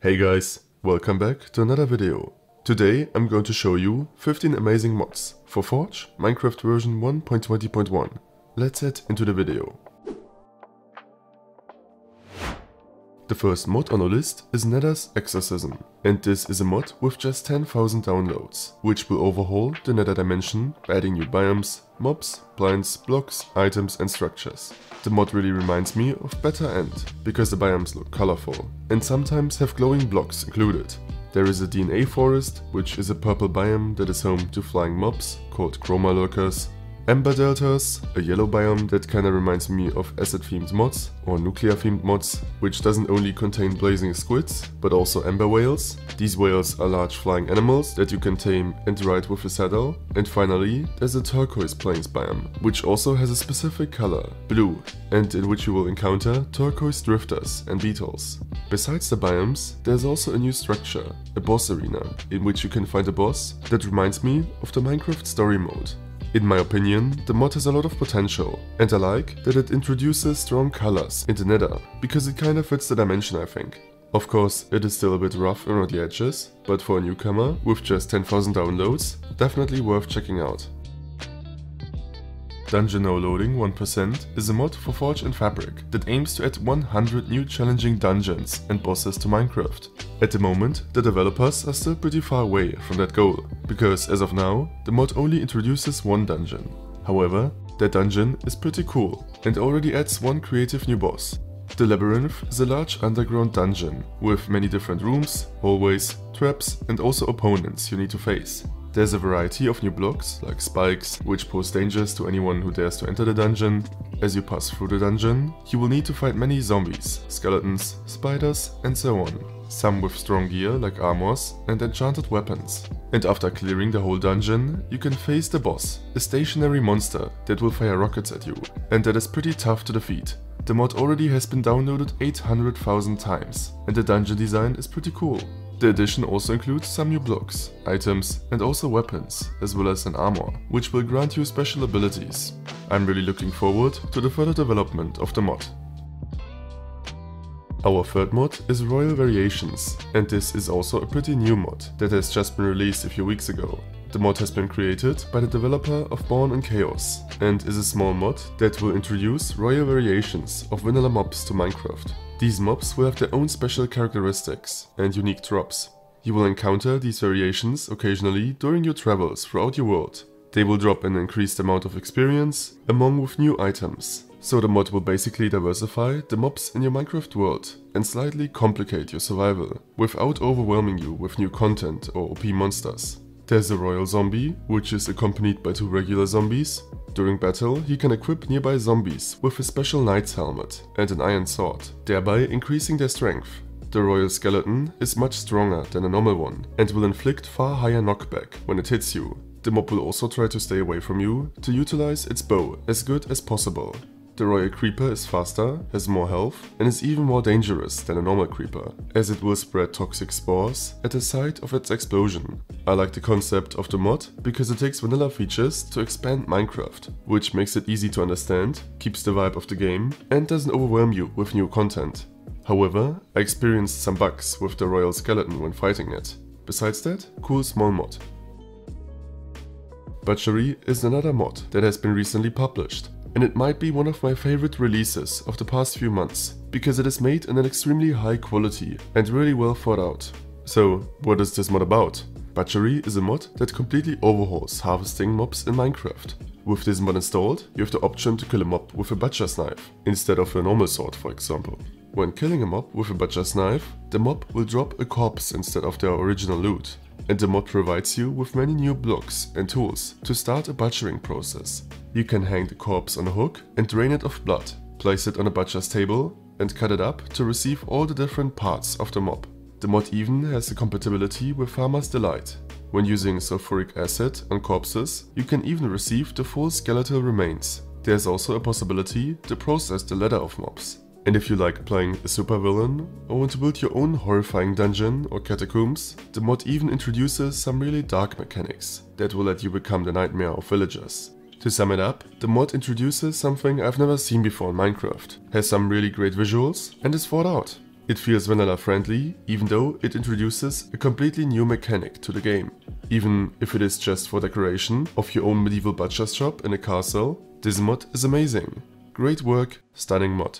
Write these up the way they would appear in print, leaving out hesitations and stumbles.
Hey guys, welcome back to another video. Today I'm going to show you 15 amazing mods for Forge Minecraft version 1.20.1. Let's head into the video. The first mod on our list is Nether's Exorcism, and this is a mod with just 10,000 downloads, which will overhaul the Nether dimension by adding new biomes, mobs, blinds, blocks, items and structures. The mod really reminds me of Better End, because the biomes look colorful, and sometimes have glowing blocks included. There is a DNA forest, which is a purple biome that is home to flying mobs called chroma lurkers, Ember deltas, a yellow biome that kinda reminds me of acid themed mods or nuclear themed mods, which doesn't only contain blazing squids, but also ember whales. These whales are large flying animals that you can tame and ride with a saddle. And finally, there's a turquoise plains biome, which also has a specific color, blue, and in which you will encounter turquoise drifters and beetles. Besides the biomes, there's also a new structure, a boss arena, in which you can find a boss that reminds me of the Minecraft story mode. In my opinion, the mod has a lot of potential, and I like that it introduces strong colors in the Nether, because it kinda fits the dimension, I think. Of course, it is still a bit rough around the edges, but for a newcomer with just 10,000 downloads, definitely worth checking out. Dungeon Now Loading 1% is a mod for Forge and Fabric that aims to add 100 new challenging dungeons and bosses to Minecraft. At the moment, the developers are still pretty far away from that goal, because as of now, the mod only introduces one dungeon. However, that dungeon is pretty cool and already adds one creative new boss. The Labyrinth is a large underground dungeon with many different rooms, hallways, traps and also opponents you need to face. There's a variety of new blocks, like spikes, which pose dangers to anyone who dares to enter the dungeon. As you pass through the dungeon, you will need to fight many zombies, skeletons, spiders and so on. Some with strong gear like armors and enchanted weapons. And after clearing the whole dungeon, you can face the boss, a stationary monster that will fire rockets at you, and that is pretty tough to defeat. The mod already has been downloaded 800,000 times, and the dungeon design is pretty cool. The edition also includes some new blocks, items and also weapons, as well as an armor, which will grant you special abilities. I'm really looking forward to the further development of the mod. Our third mod is Royal Variations, and this is also a pretty new mod that has just been released a few weeks ago. The mod has been created by the developer of Born in Chaos, and is a small mod that will introduce royal variations of vanilla mobs to Minecraft. These mobs will have their own special characteristics and unique drops. You will encounter these variations occasionally during your travels throughout your world. They will drop an increased amount of experience, along with new items. So the mod will basically diversify the mobs in your Minecraft world and slightly complicate your survival, without overwhelming you with new content or OP monsters. There's a royal zombie, which is accompanied by two regular zombies. During battle, he can equip nearby zombies with a special knight's helmet and an iron sword, thereby increasing their strength. The royal skeleton is much stronger than a normal one and will inflict far higher knockback when it hits you. The mob will also try to stay away from you to utilize its bow as good as possible. The royal creeper is faster, has more health and is even more dangerous than a normal creeper, as it will spread toxic spores at the site of its explosion. I like the concept of the mod because it takes vanilla features to expand Minecraft, which makes it easy to understand, keeps the vibe of the game and doesn't overwhelm you with new content. However, I experienced some bugs with the royal skeleton when fighting it. Besides that, cool small mod. Butchery is another mod that has been recently published, and it might be one of my favorite releases of the past few months, because it is made in an extremely high quality and really well thought out. So, what is this mod about? Butchery is a mod that completely overhauls harvesting mobs in Minecraft. With this mod installed, you have the option to kill a mob with a butcher's knife, instead of a normal sword for example. When killing a mob with a butcher's knife, the mob will drop a corpse instead of their original loot. And the mod provides you with many new blocks and tools to start a butchering process. You can hang the corpse on a hook and drain it of blood, place it on a butcher's table and cut it up to receive all the different parts of the mob. The mod even has a compatibility with Farmer's Delight. When using sulfuric acid on corpses, you can even receive the full skeletal remains. There's also a possibility to process the leather of mobs. And if you like playing a supervillain or want to build your own horrifying dungeon or catacombs, the mod even introduces some really dark mechanics that will let you become the nightmare of villagers. To sum it up, the mod introduces something I've never seen before in Minecraft, has some really great visuals and is thought out. It feels vanilla friendly, even though it introduces a completely new mechanic to the game. Even if it is just for decoration of your own medieval butcher's shop in a castle, this mod is amazing. Great work, stunning mod.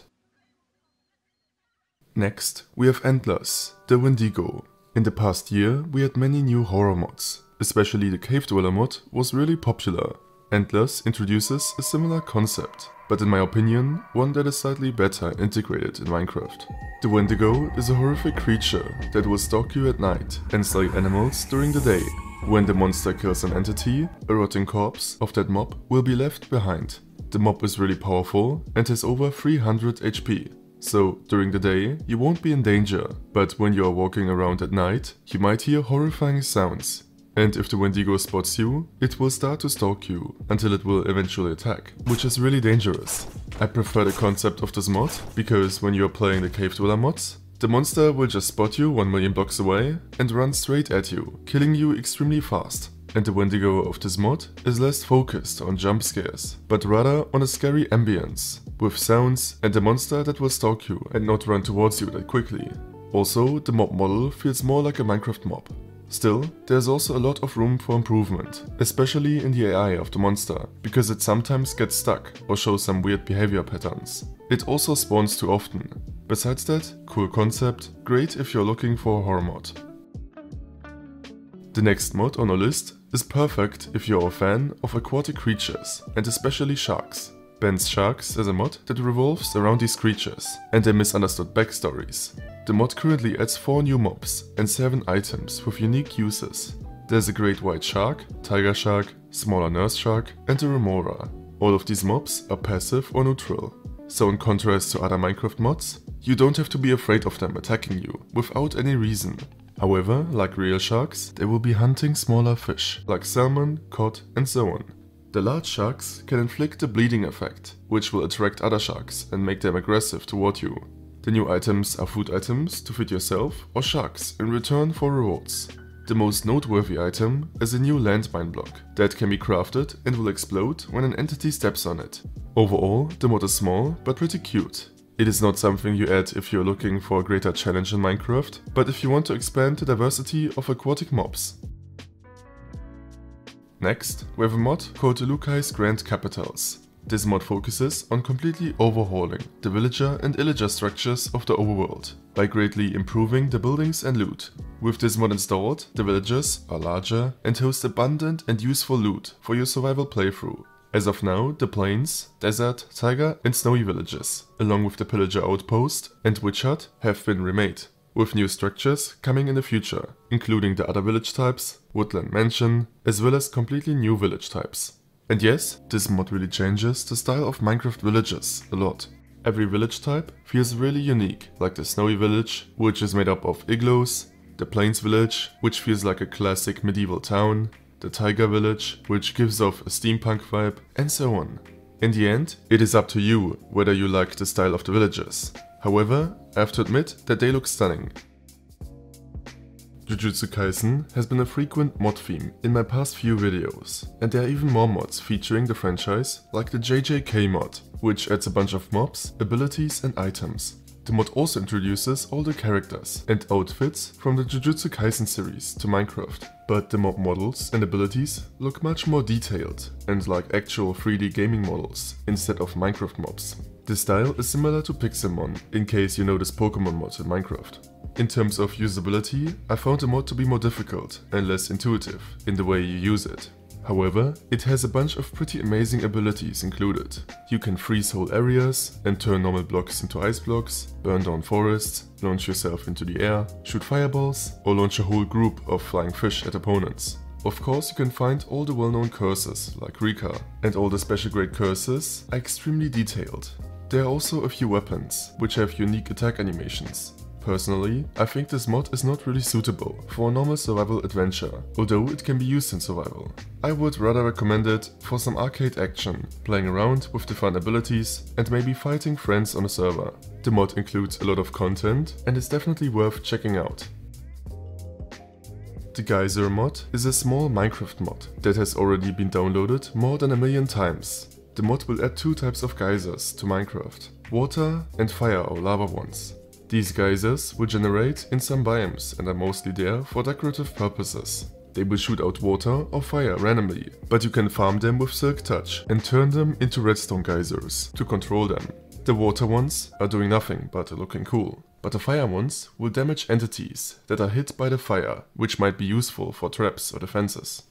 Next, we have Antlers, the Wendigo. In the past year, we had many new horror mods. Especially the Cave Dweller mod was really popular. Antlers introduces a similar concept, but in my opinion, one that is slightly better integrated in Minecraft. The Wendigo is a horrific creature that will stalk you at night and slay animals during the day. When the monster kills an entity, a rotting corpse of that mob will be left behind. The mob is really powerful and has over 300 HP. So during the day you won't be in danger, but when you are walking around at night, you might hear horrifying sounds. And if the Wendigo spots you, it will start to stalk you until it will eventually attack, which is really dangerous. I prefer the concept of this mod because when you are playing the Cave Dweller mods, the monster will just spot you 1 million blocks away and run straight at you, killing you extremely fast. And the Wendigo of this mod is less focused on jump scares, but rather on a scary ambience, with sounds and a monster that will stalk you and not run towards you that quickly. Also, the mob model feels more like a Minecraft mob. Still, there's also a lot of room for improvement, especially in the AI of the monster, because it sometimes gets stuck or shows some weird behavior patterns. It also spawns too often. Besides that, cool concept, great if you're looking for a horror mod. The next mod on our list is perfect if you're a fan of aquatic creatures, and especially sharks. Ben's Sharks is a mod that revolves around these creatures and their misunderstood backstories. The mod currently adds 4 new mobs and 7 items with unique uses. There's a great white shark, tiger shark, smaller nurse shark and a remora. All of these mobs are passive or neutral. So in contrast to other Minecraft mods, you don't have to be afraid of them attacking you without any reason. However, like real sharks, they will be hunting smaller fish like salmon, cod and so on. The large sharks can inflict a bleeding effect, which will attract other sharks and make them aggressive toward you. The new items are food items to feed yourself or sharks in return for rewards. The most noteworthy item is a new landmine block that can be crafted and will explode when an entity steps on it. Overall, the mod is small but pretty cute. It is not something you add if you're looking for a greater challenge in Minecraft, but if you want to expand the diversity of aquatic mobs. Next, we have a mod called Luki's Grand Capitals. This mod focuses on completely overhauling the villager and illager structures of the overworld by greatly improving the buildings and loot. With this mod installed, the villagers are larger and host abundant and useful loot for your survival playthrough. As of now, the plains, desert, taiga and snowy villages, along with the pillager outpost and witch hut, have been remade, with new structures coming in the future, including the other village types, woodland mansion, as well as completely new village types. And yes, this mod really changes the style of Minecraft villages a lot. Every village type feels really unique, like the snowy village, which is made up of igloos, the plains village, which feels like a classic medieval town, the taiga village, which gives off a steampunk vibe, and so on. In the end, it is up to you whether you like the style of the villages. However, I have to admit that they look stunning. Jujutsukaisen has been a frequent mod theme in my past few videos, and there are even more mods featuring the franchise, like the jjkk mod, which adds a bunch of mobs, abilities and items. The mod also introduces all the characters and outfits from the Jujutsukaisen series to Minecraft, but the mob models and abilities look much more detailed and like actual 3D gaming models instead of Minecraft mobs. The style is similar to Pixelmon, in case you know this Pokemon mod in Minecraft. In terms of usability, I found the mod to be more difficult and less intuitive in the way you use it. However, it has a bunch of pretty amazing abilities included. You can freeze whole areas and turn normal blocks into ice blocks, burn down forests, launch yourself into the air, shoot fireballs, or launch a whole group of flying fish at opponents. Of course, you can find all the well-known curses like Rika, and all the special grade curses are extremely detailed. There are also a few weapons, which have unique attack animations. Personally, I think this mod is not really suitable for a normal survival adventure, although it can be used in survival. I would rather recommend it for some arcade action, playing around with the fun abilities and maybe fighting friends on a server. The mod includes a lot of content and is definitely worth checking out. The Geyser Mod is a small Minecraft mod that has already been downloaded more than 1 million times. The mod will add 2 types of geysers to Minecraft, water and fire or lava ones. These geysers will generate in some biomes and are mostly there for decorative purposes. They will shoot out water or fire randomly, but you can farm them with Silk Touch and turn them into redstone geysers to control them. The water ones are doing nothing but looking cool, but the fire ones will damage entities that are hit by the fire, which might be useful for traps or defenses.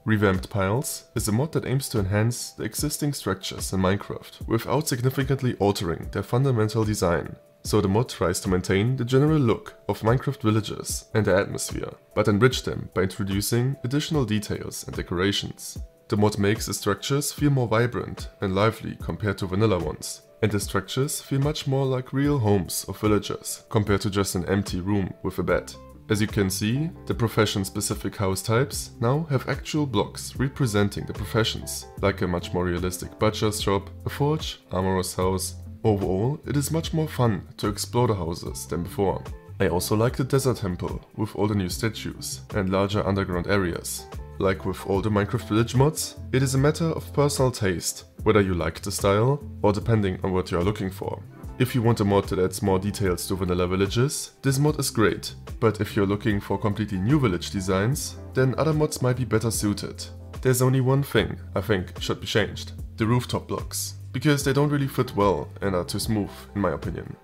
Revamped Piles is a mod that aims to enhance the existing structures in Minecraft without significantly altering their fundamental design. So the mod tries to maintain the general look of Minecraft villages and the atmosphere, but enrich them by introducing additional details and decorations. The mod makes the structures feel more vibrant and lively compared to vanilla ones, and the structures feel much more like real homes of villagers compared to just an empty room with a bed. As you can see, the profession-specific house types now have actual blocks representing the professions, like a much more realistic butcher's shop, a forge, armorer's house. Overall, it is much more fun to explore the houses than before. I also like the desert temple with all the new statues and larger underground areas. Like with all the Minecraft village mods, it is a matter of personal taste, whether you like the style or depending on what you are looking for. If you want a mod that adds more details to vanilla villages, this mod is great, but if you're looking for completely new village designs, then other mods might be better suited. There's only one thing I think should be changed: the rooftop blocks, because they don't really fit well and are too smooth in my opinion.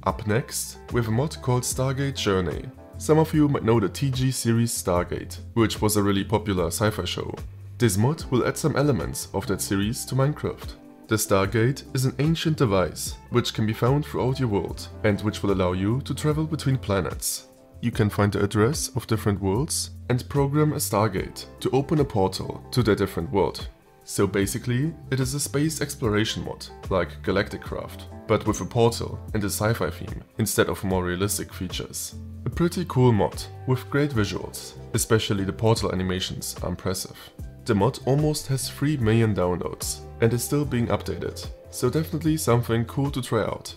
Up next, we have a mod called Stargate Journey. Some of you might know the TG series Stargate, which was a really popular sci-fi show. This mod will add some elements of that series to Minecraft. The Stargate is an ancient device which can be found throughout your world and which will allow you to travel between planets. You can find the address of different worlds and program a Stargate to open a portal to their different world. So basically, it is a space exploration mod, like Galacticraft, but with a portal and a sci-fi theme instead of more realistic features. A pretty cool mod with great visuals, especially the portal animations are impressive. The mod almost has 3 million downloads and is still being updated, so definitely something cool to try out.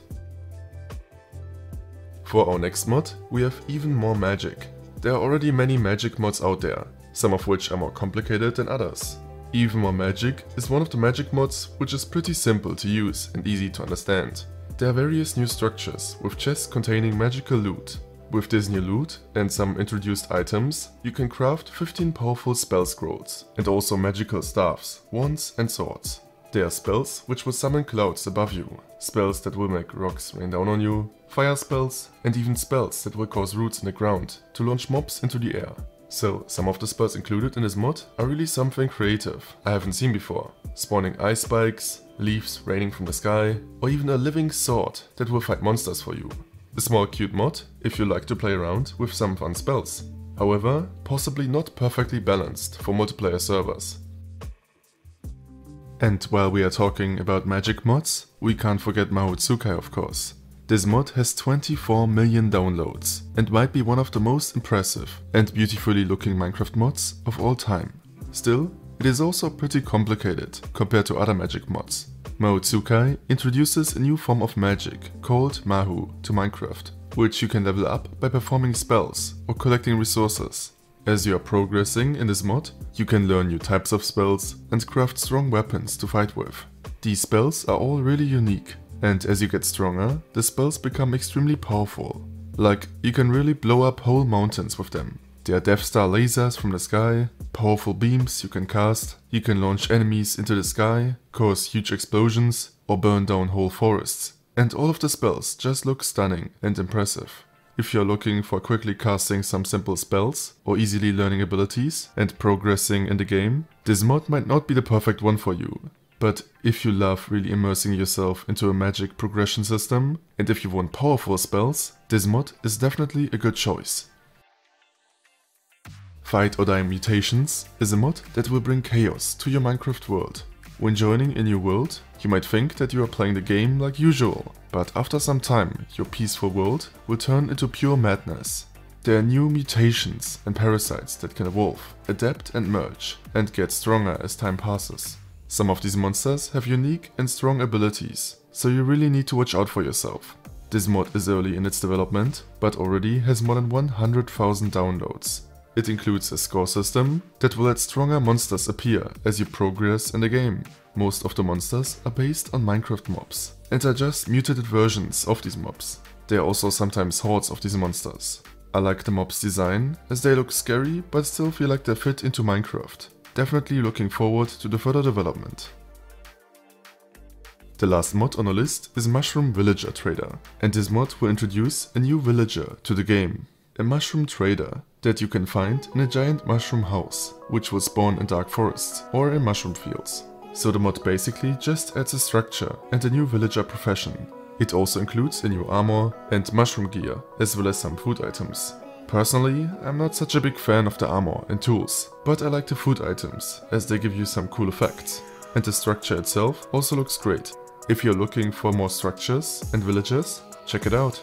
For our next mod, we have even more magic. There are already many magic mods out there, some of which are more complicated than others. Even More Magic is one of the magic mods which is pretty simple to use and easy to understand. There are various new structures with chests containing magical loot. With this new loot and some introduced items, you can craft 15 powerful spell scrolls and also magical staffs, wands and swords. There are spells which will summon clouds above you, spells that will make rocks rain down on you, fire spells, and even spells that will cause roots in the ground to launch mobs into the air. So some of the spells included in this mod are really something creative I haven't seen before, spawning ice spikes, leaves raining from the sky, or even a living sword that will fight monsters for you. A small cute mod if you like to play around with some fun spells. However, possibly not perfectly balanced for multiplayer servers. And while we are talking about magic mods, we can't forget Mahou Tsukai of course. This mod has 24 million downloads and might be one of the most impressive and beautifully looking Minecraft mods of all time. Still, it is also pretty complicated compared to other magic mods. Mahou Tsukai introduces a new form of magic called Mahou to Minecraft, which you can level up by performing spells or collecting resources. As you are progressing in this mod, you can learn new types of spells and craft strong weapons to fight with. These spells are all really unique, and as you get stronger, the spells become extremely powerful. Like, you can really blow up whole mountains with them. There are Death Star lasers from the sky, powerful beams you can cast, you can launch enemies into the sky, cause huge explosions, or burn down whole forests. And all of the spells just look stunning and impressive. If you're looking for quickly casting some simple spells, or easily learning abilities and progressing in the game, this mod might not be the perfect one for you. But if you love really immersing yourself into a magic progression system, and if you want powerful spells, this mod is definitely a good choice. Fight or Die Mutations is a mod that will bring chaos to your Minecraft world. When joining a new world, you might think that you are playing the game like usual, but after some time, your peaceful world will turn into pure madness. There are new mutations and parasites that can evolve, adapt and merge, and get stronger as time passes. Some of these monsters have unique and strong abilities, so you really need to watch out for yourself. This mod is early in its development, but already has more than 100,000 downloads. It includes a score system that will let stronger monsters appear as you progress in the game. Most of the monsters are based on Minecraft mobs and are just mutated versions of these mobs. There are also sometimes hordes of these monsters. I like the mobs' design as they look scary but still feel like they fit into Minecraft. Definitely looking forward to the further development. The last mod on the list is Mushroom Villager Trader, and this mod will introduce a new villager to the game. A mushroom trader that you can find in a giant mushroom house, which will spawn in dark forests or in mushroom fields. So the mod basically just adds a structure and a new villager profession. It also includes a new armor and mushroom gear, as well as some food items. Personally, I'm not such a big fan of the armor and tools, but I like the food items, as they give you some cool effects. And the structure itself also looks great. If you're looking for more structures and villagers, check it out.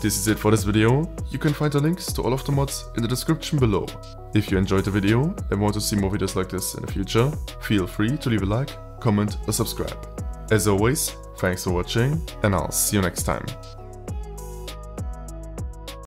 This is it for this video. You can find the links to all of the mods in the description below. If you enjoyed the video and want to see more videos like this in the future, feel free to leave a like, comment or subscribe. As always, thanks for watching and I'll see you next time.